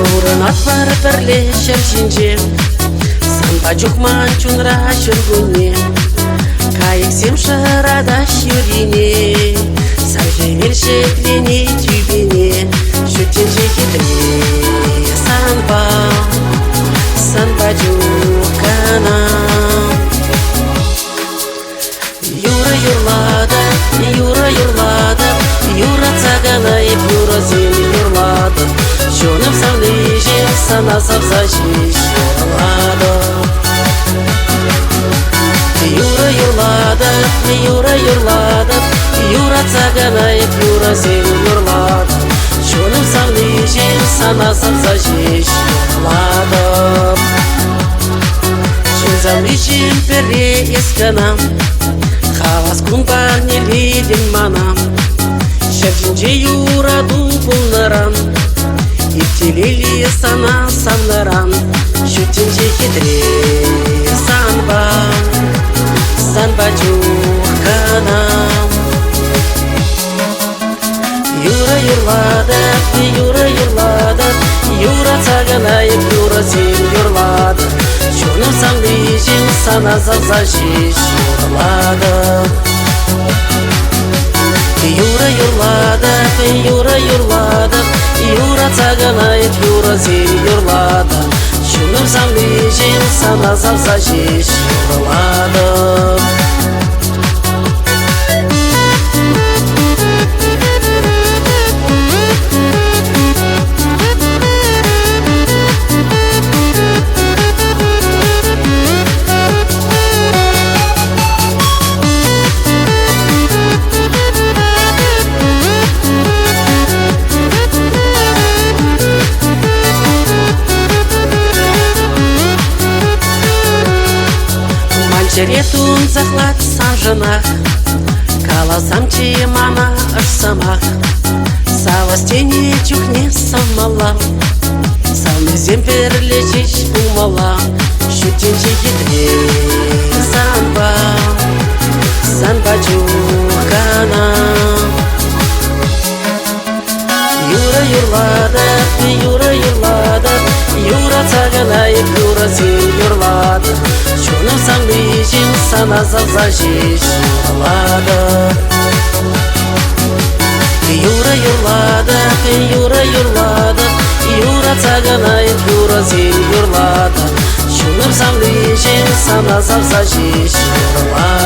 Урынат бар бірлешер жинже, санба жүкман чунра жүргүне, кайыксем шырада шюрине, саржевел шеклене тюбине, шүтенже хитре санба, санба жүкана. Юра юрлады, юра юрлады, юра цаганайып, юра зел юрлады, жонып савлеже, сана савзажеш юрлады. Юра юрлады, юра юрлады, юра цаганайып, юра зел юрлады, жонып савлеже, сана савзажеш юрлады. Жонзавлежем пере есканам, Хавас кунбан не леден манам, шердинже юраду пулнаран, иптелели сана самнаран, шүтенже хитре санба, санба жүканам. Юра юрлады, юра юрлады, юра цаганайып, юра сен юрлады, жонып савлежем, сана савзажеш юрлады. Юра юрлады, юра юрлады, юра цаганайып, юра сен юрлады, жонып савлежем, сана савзажеш юрлады. Жеретун захлад сажанах, каласам чемана ашсамах, савастене чухне саммала, савлезем перлечеш умала, шүтенже хитре санба, санба жүкана. Юра юрлады, юра юрлады, юра цаганайып, юра сен юрлады, жонып савлежем, сана савзажеш юрлады. Юра юрлады, юра юрлады, юра цаганайып, юра сен юрлады, жонып савлежем, сана савзажеш юрлады.